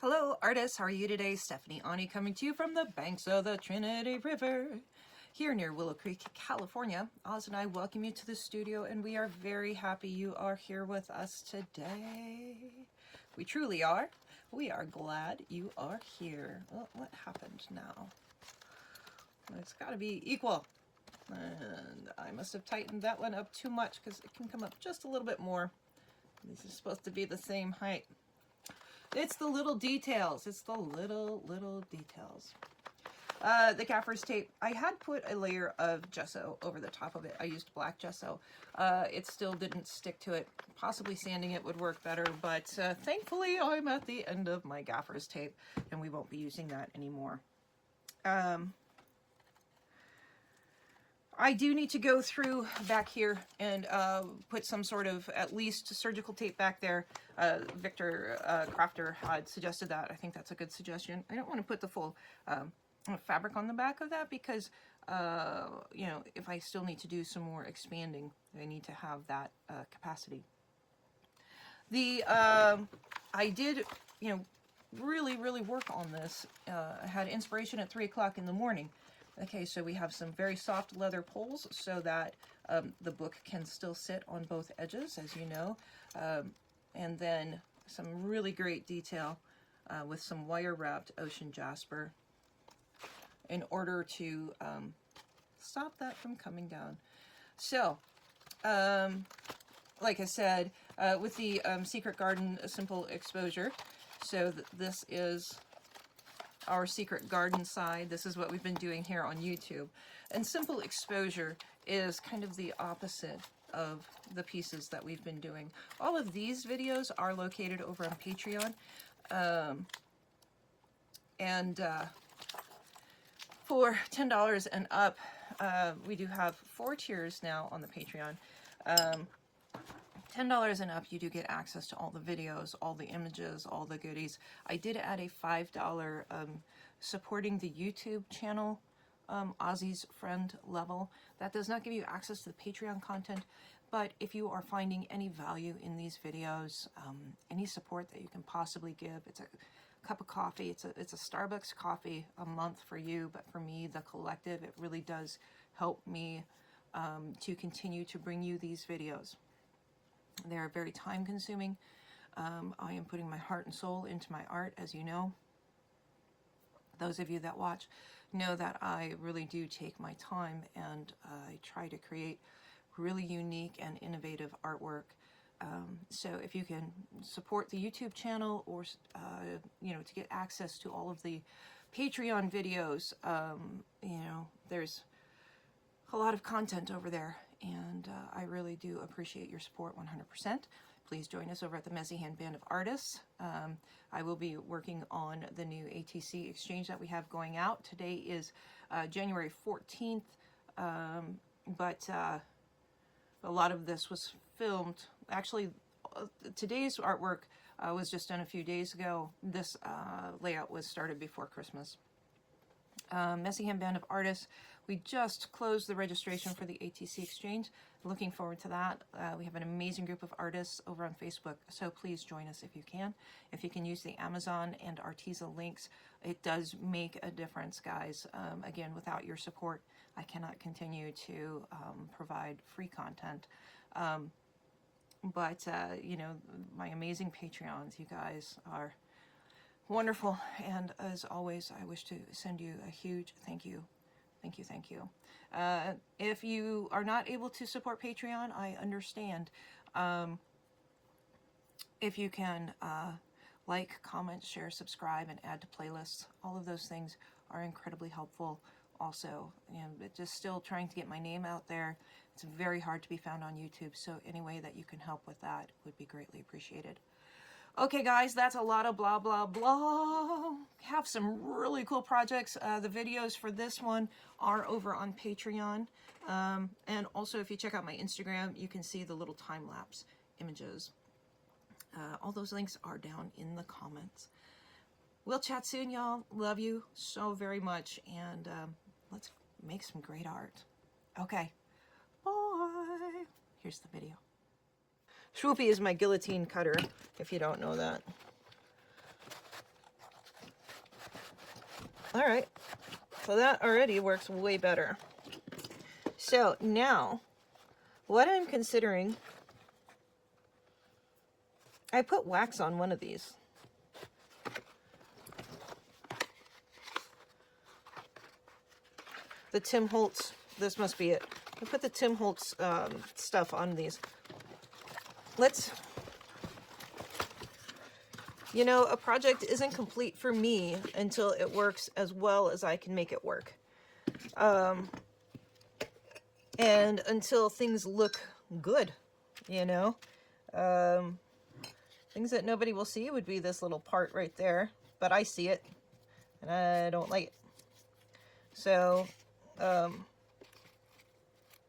Hello, artists. How are you today? Stephanie Aune coming to you from the banks of the Trinity River here near Willow Creek, California. Oz and I welcome you to the studio, and we are very happy you are here with us today. We truly are. We are glad you are here. Well, what happened now? It's got to be equal. And I must have tightened that one up too much because it can come up just a little bit more. These are supposed to be the same height. It's the little details. It's the little details. The gaffer's tape, I had put a layer of gesso over the top of it. I used black gesso. It still didn't stick to it. Possibly sanding it would work better, but thankfully I'm at the end of my gaffer's tape and we won't be using that anymore. I do need to go through back here and put some sort of at least surgical tape back there. Victor Crafter had suggested that. I think that's a good suggestion. I don't want to put the full fabric on the back of that because, you know, if I still need to do some more expanding, I need to have that capacity. I did, you know, really work on this. I had inspiration at 3 o'clock in the morning. Okay, so we have some very soft leather poles so that the book can still sit on both edges, as you know. And then some really great detail with some wire-wrapped ocean jasper in order to stop that from coming down. So, like I said, with the Secret Garden Simple Exposure, so this is our Secret Garden side. This is what we've been doing here on YouTube. And Simple Exposure is kind of the opposite of the pieces that we've been doing. All of these videos are located over on Patreon. For $10 and up, we do have 4 tiers now on the Patreon. $10 and up, you do get access to all the videos, all the images, all the goodies. I did add a $5 supporting the YouTube channel, Ozzy's friend level. That does not give you access to the Patreon content, but if you are finding any value in these videos, any support that you can possibly give, it's a cup of coffee, it's a Starbucks coffee a month for you, but for me, the collective, it really does help me to continue to bring you these videos. They are very time consuming. I am putting my heart and soul into my art, as you know. Those of you that watch know that I really do take my time and I try to create really unique and innovative artwork. So if you can support the YouTube channel or, you know, to get access to all of the Patreon videos, you know, there's a lot of content over there. And I really do appreciate your support 100%. Please join us over at the Messy Hand Band of Artists. I will be working on the new ATC exchange that we have going out. Today is January 14th, but a lot of this was filmed. Actually, today's artwork was just done a few days ago. This layout was started before Christmas. Messy Hand Band of Artists. We just closed the registration for the ATC exchange. Looking forward to that. We have an amazing group of artists over on Facebook, so please join us if you can. If you can use the Amazon and Arteza links, it does make a difference, guys. Again, without your support, I cannot continue to provide free content. You know, my amazing Patreons, you guys are wonderful, and as always, I wish to send you a huge thank you. Thank you. If you are not able to support Patreon, I understand. If you can like, comment, share, subscribe, and add to playlists, all of those things are incredibly helpful. Also, you know, just still trying to get my name out there. It's very hard to be found on YouTube, so any way that you can help with that would be greatly appreciated. Okay, guys, that's a lot of blah, blah, blah. Have some really cool projects. The videos for this one are over on Patreon. And also, if you check out my Instagram, you can see the little time-lapse images. All those links are down in the comments. We'll chat soon, y'all. Love you so very much. And let's make some great art. Okay, bye. Here's the video. Swoopy is my guillotine cutter, if you don't know that. All right. So that already works way better. So now, what I'm considering, I put wax on one of these. The Tim Holtz, this must be it. I put the Tim Holtz stuff on these. Let's, you know, a project isn't complete for me until it works as well as I can make it work. And until things look good, you know. Things that nobody will see would be this little part right there, but I see it, and I don't like it. So,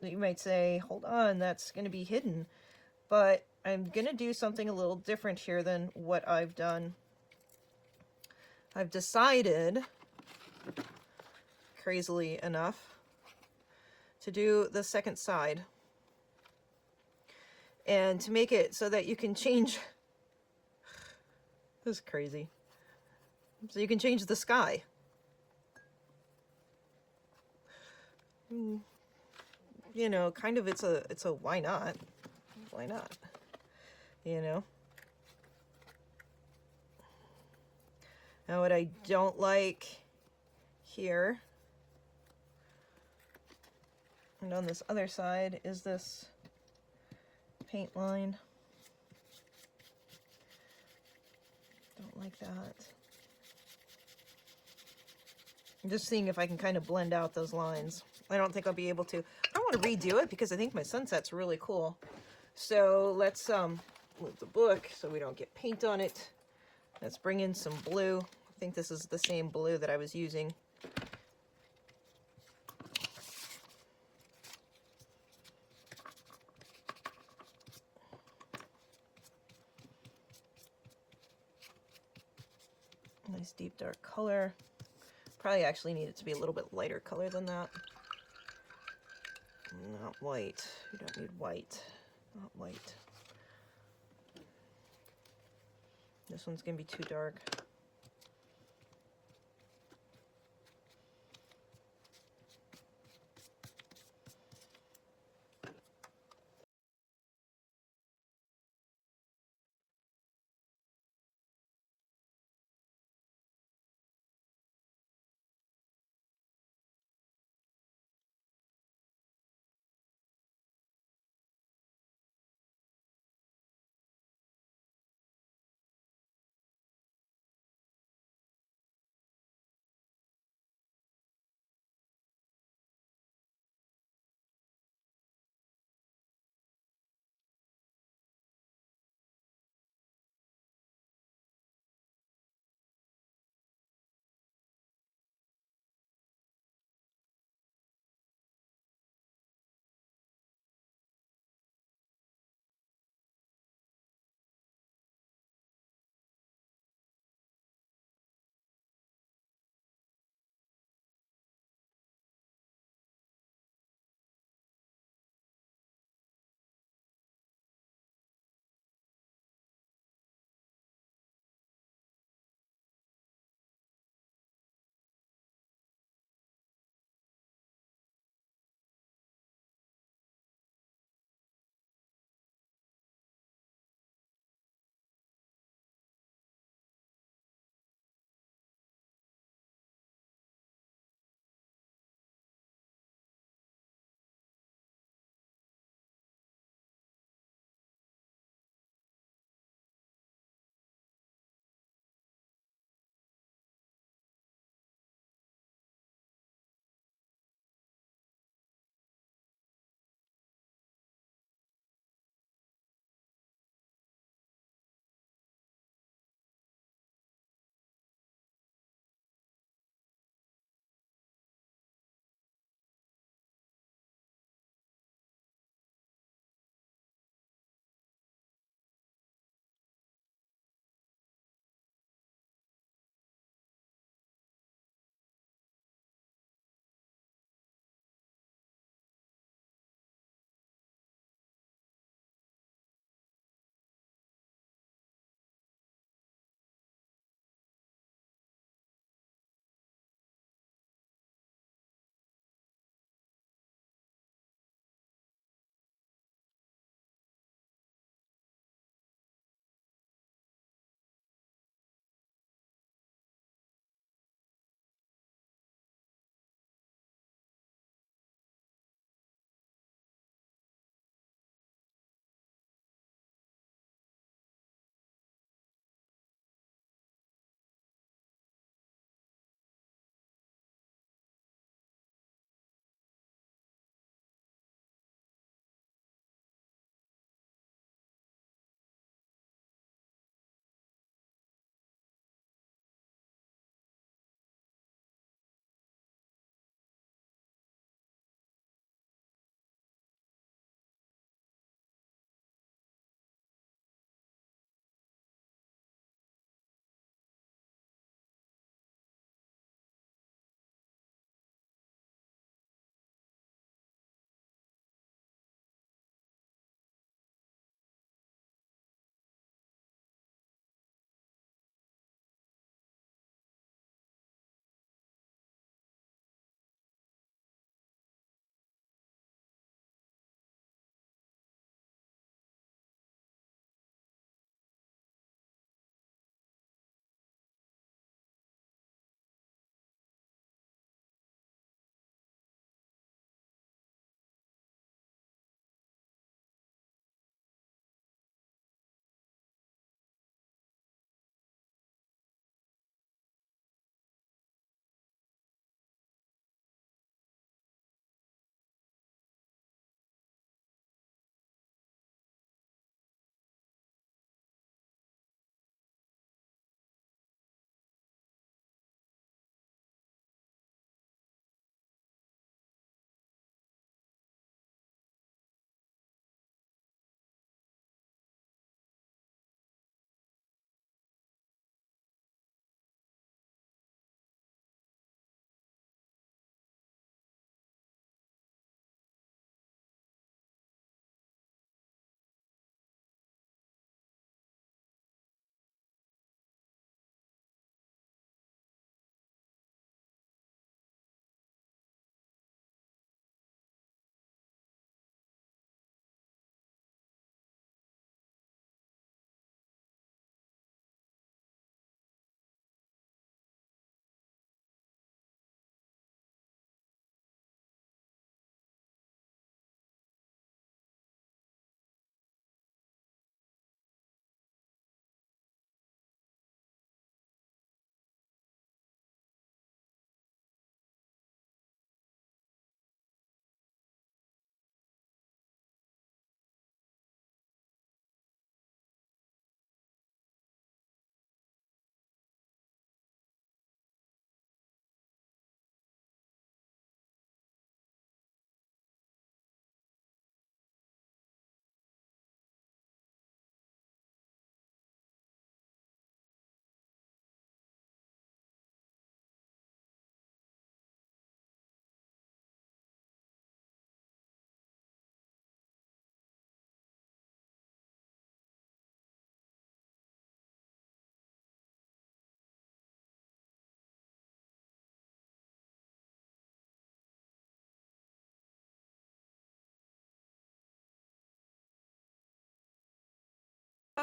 you might say, hold on, that's going to be hidden. But I'm going to do something a little different here than what I've done. I've decided, crazily enough, to do the second side. And to make it so that you can change... This is crazy. So you can change the sky. You know, kind of it's a why not? Why not? You know? Now what I don't like here, and on this other side, is this paint line. Don't like that. I'm just seeing if I can kind of blend out those lines. I don't think I'll be able to. I want to redo it because I think my sunset's really cool. So let's move the book so we don't get paint on it. Let's bring in some blue. I think this is the same blue that I was using. Nice deep dark color. Probably actually need it to be a little bit lighter color than that. Not white. You don't need white. Not white. This one's gonna be too dark.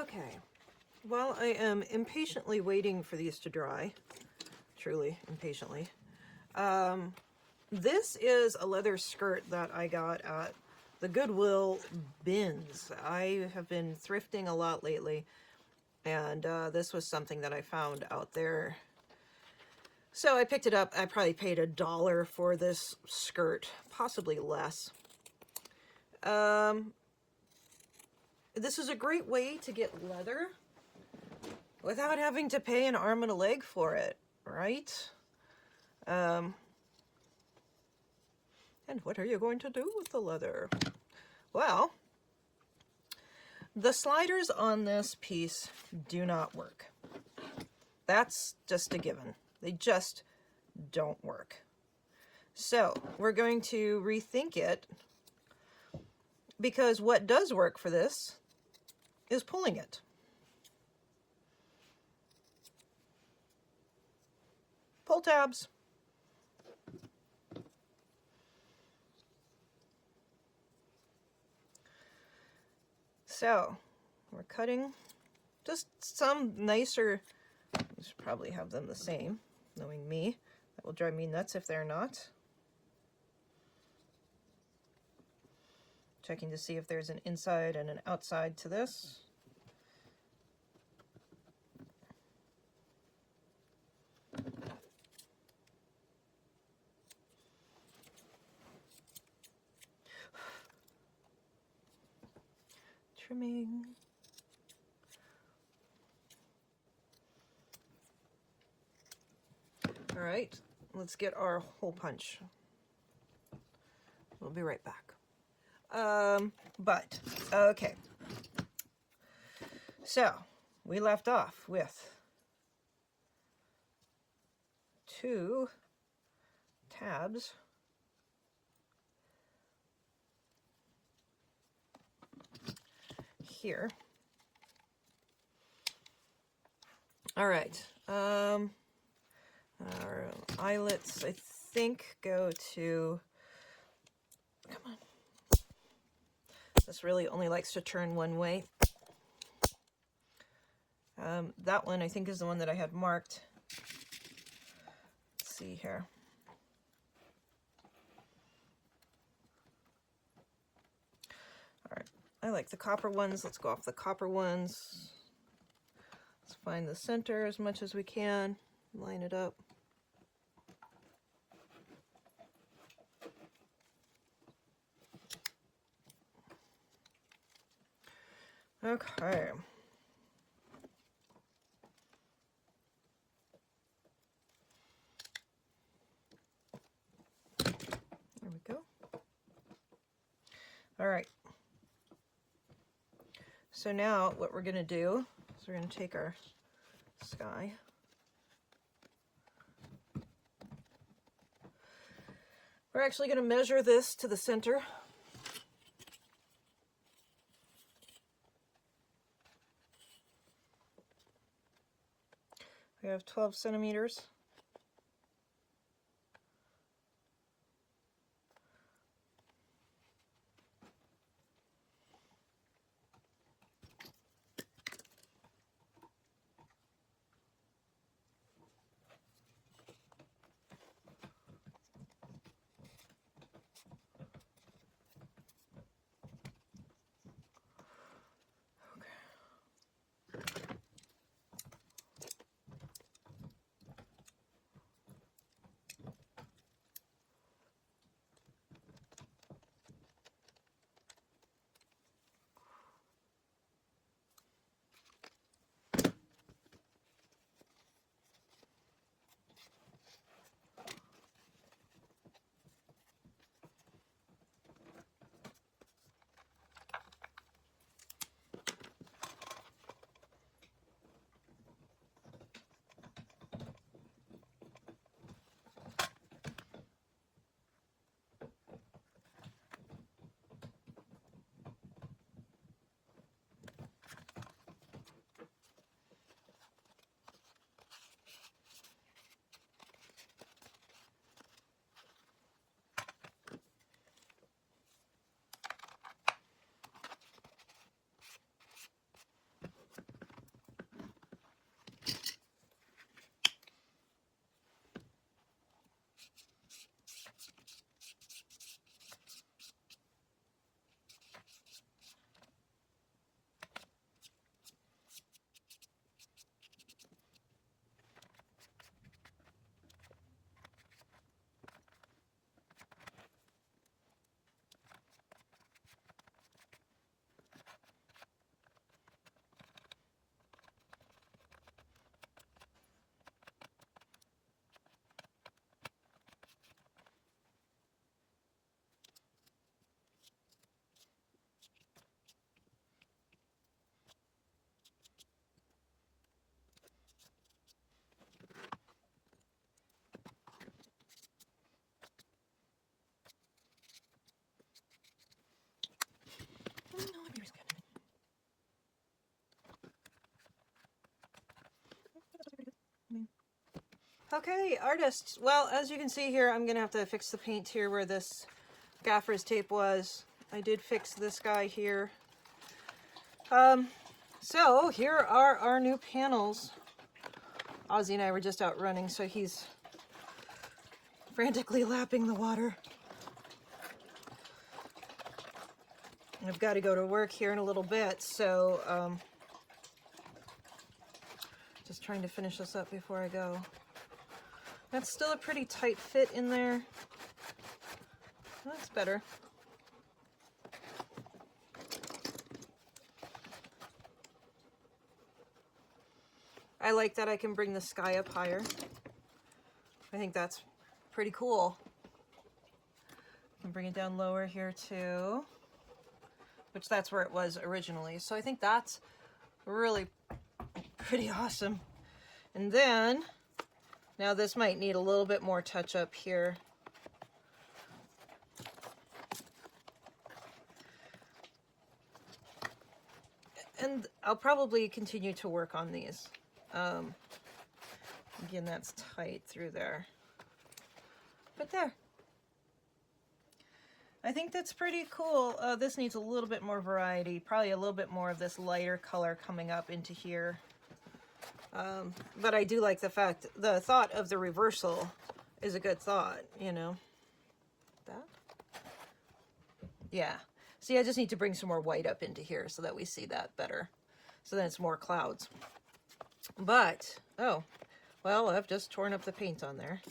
Okay, while I am impatiently waiting for these to dry, truly impatiently, this is a leather skirt that I got at the Goodwill bins. I have been thrifting a lot lately, and this was something that I found out there. So I picked it up. I probably paid $1 for this skirt, possibly less. This is a great way to get leather without having to pay an arm and a leg for it, right? And what are you going to do with the leather? Well, the sliders on this piece do not work. That's just a given. They just don't work. So we're going to rethink it, because what does work for this is pulling it. Pull tabs. So we're cutting just some nicer, I should probably have them the same, knowing me. That will drive me nuts if they're not. Checking to see if there's an inside and an outside to this. Trimming. All right, let's get our hole punch. We'll be right back. Okay. So we left off with 2 tabs here. All right. Our eyelets, I think, go to, come on. This really only likes to turn one way. That one, I think, is the one that I had marked. Let's see here. All right. I like the copper ones. Let's go off the copper ones. Let's find the center as much as we can. Line it up. Okay. There we go. All right. So now what we're going to do is we're going to take our sky. We're actually going to measure this to the center. We have 12 centimeters. Okay, artists. Well, as you can see here, I'm gonna have to fix the paint here where this gaffer's tape was. I did fix this guy here. So here are our new panels. Ozzy and I were just out running, so he's frantically lapping the water. I've got to go to work here in a little bit, so just trying to finish this up before I go. That's still a pretty tight fit in there. That's better. I like that I can bring the sky up higher. I think that's pretty cool. I can bring it down lower here too, which that's where it was originally. So I think that's really pretty awesome. And then, now this might need a little bit more touch up here. And I'll probably continue to work on these. Again, that's tight through there. But there. I think that's pretty cool. This needs a little bit more variety. Probably a little bit more of this lighter color coming up into here. But I do like the thought of the reversal is a good thought, you know. That? Yeah. See, I just need to bring some more white up into here so that we see that better. So then it's more clouds. But, oh, well, I've just torn up the paint on there.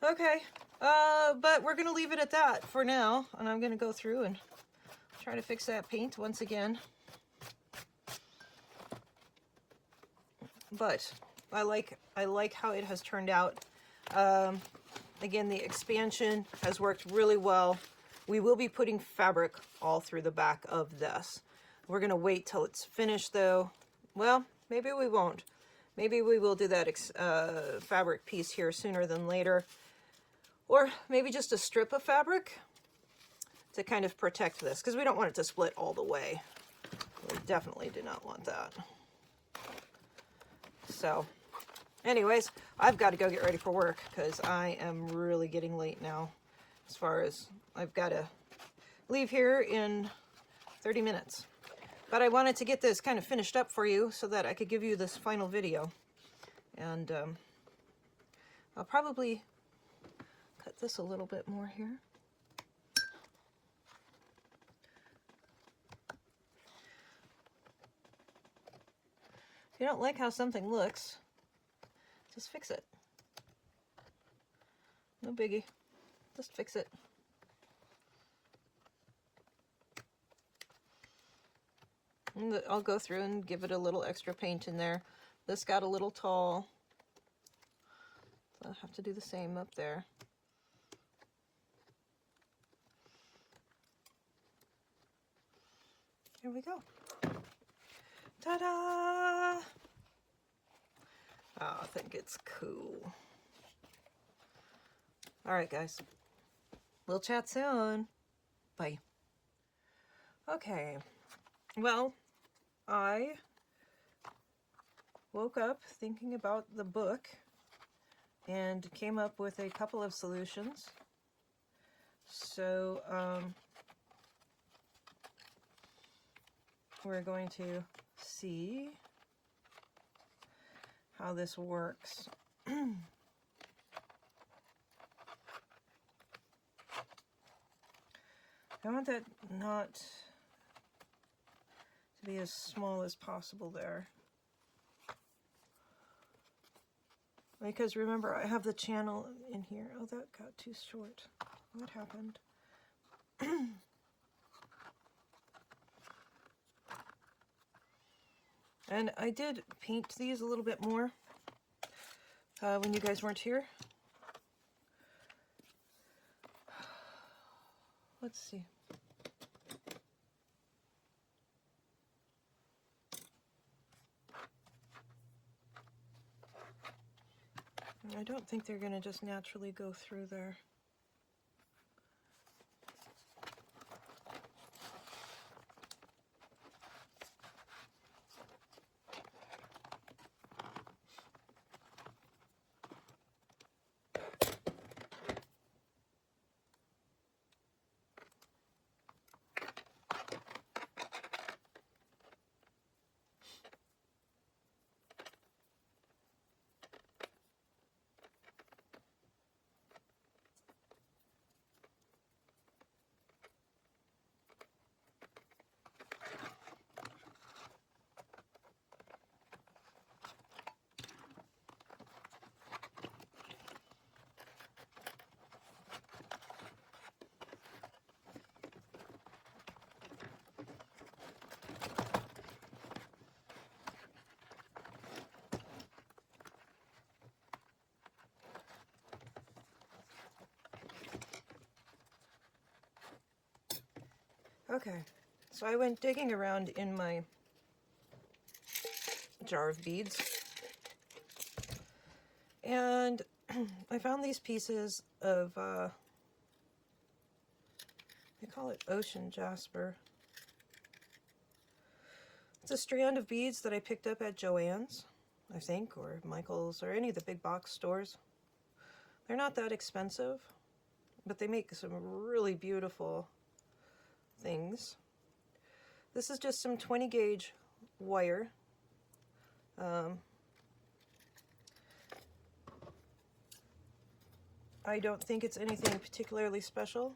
God. Okay, but we're going to leave it at that for now. And I'm going to go through and try to fix that paint once again. But I like how it has turned out. Again, the expansion has worked really well. We will be putting fabric all through the back of this. We're going to wait till it's finished though. Well, maybe we won't. Maybe we will do that fabric piece here sooner than later. Or maybe just a strip of fabric to kind of protect this, because we don't want it to split all the way. We definitely do not want that. So, anyways, I've got to go get ready for work because I am really getting late now. As far as I've got to leave here in 30 minutes. But I wanted to get this kind of finished up for you so that I could give you this final video. And I'll probably cut this a little bit more here. If you don't like how something looks, just fix it. No biggie. Just fix it. And I'll go through and give it a little extra paint in there. This got a little tall, so I'll have to do the same up there. Here we go. Ta-da! Oh, I think it's cool. All right, guys. We'll chat soon. Bye. Okay. Well, I woke up thinking about the book and came up with a couple of solutions. So, we're going to see how this works. I want that not to be as small as possible there. Because remember, I have the channel in here. Oh, that got too short. What happened? And I did paint these a little bit more when you guys weren't here. Let's see. I don't think they're going to just naturally go through there. Okay, so I went digging around in my jar of beads, and I found these pieces of, they call it ocean jasper. It's a strand of beads that I picked up at Joann's, I think, or Michael's, or any of the big box stores. They're not that expensive, but they make some really beautiful things. This is just some 20 gauge wire. I don't think it's anything particularly special.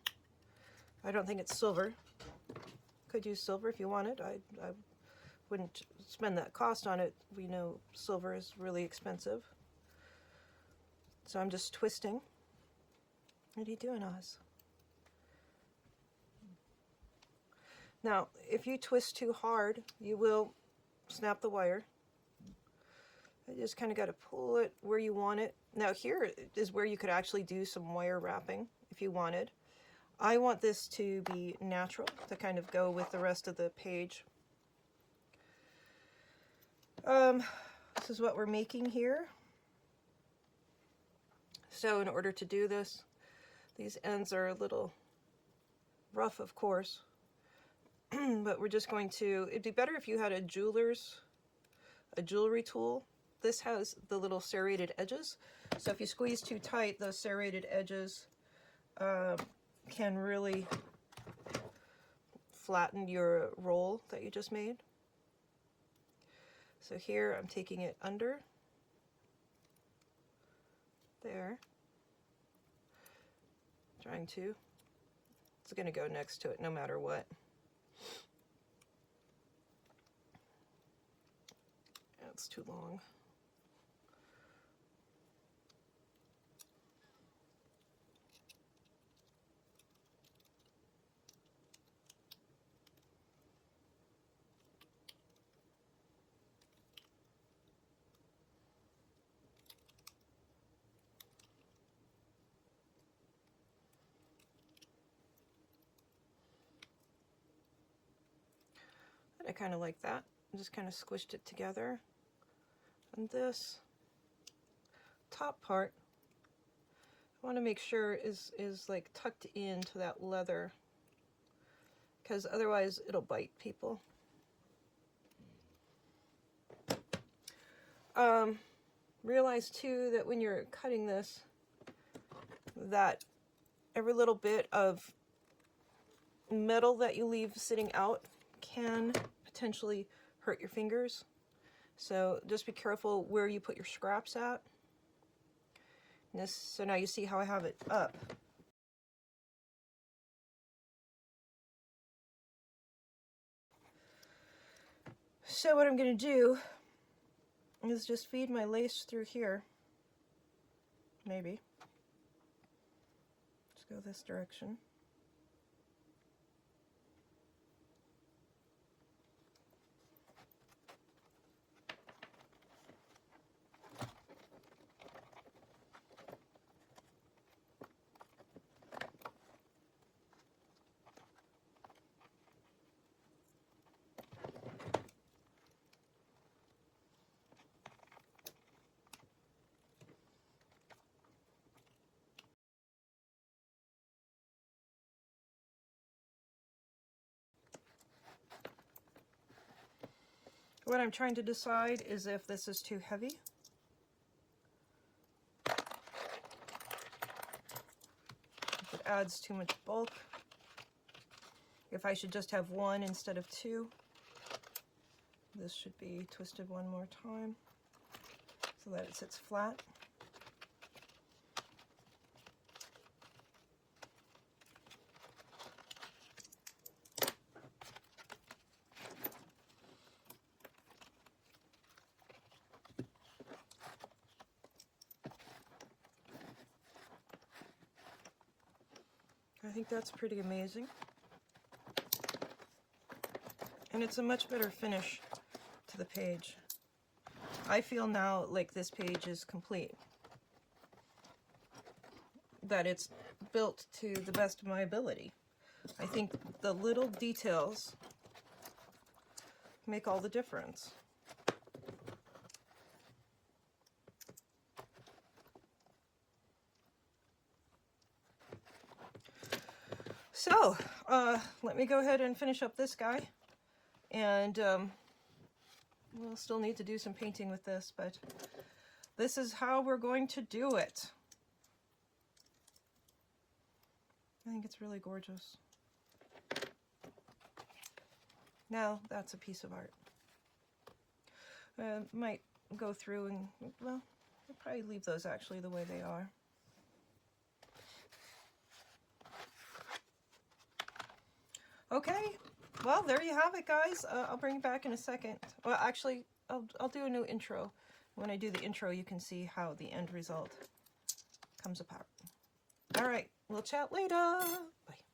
I don't think it's silver. Could use silver if you wanted. I wouldn't spend that cost on it. We know silver is really expensive. So I'm just twisting. What are you doing, Oz? Now, if you twist too hard, you will snap the wire. I just kind of got to pull it where you want it. Now here is where you could actually do some wire wrapping if you wanted. I want this to be natural, to kind of go with the rest of the page. This is what we're making here. So in order to do this, these ends are a little rough, of course, but we're just going to, it'd be better if you had a jewelry tool. This has the little serrated edges, so if you squeeze too tight, those serrated edges can really flatten your roll that you just made. So here I'm taking it under there, trying to, it's going to go next to it no matter what. That's too long. I kind of like that. I just kind of squished it together. And this top part, I want to make sure is like tucked into that leather, because otherwise it'll bite people. Realize too that when you're cutting this, that every little bit of metal that you leave sitting out can potentially hurt your fingers. So just be careful where you put your scraps at. And this, so now you see how I have it up. So what I'm going to do is just feed my lace through here. Maybe. Let's go this direction. What I'm trying to decide is if this is too heavy. If it adds too much bulk. If I should just have one instead of two. This should be twisted one more time so that it sits flat. I think that's pretty amazing. And it's a much better finish to the page. I feel now like this page is complete. That it's built to the best of my ability. I think the little details make all the difference. So, let me go ahead and finish up this guy. And we'll still need to do some painting with this, but this is how we're going to do it. I think it's really gorgeous. Now, that's a piece of art. Might go through and, well, I'll probably leave those actually the way they are. Okay, well, there you have it, guys. I'll bring you back in a second. Well, actually, I'll do a new intro. When I do the intro, you can see how the end result comes apart. All right, we'll chat later. Bye.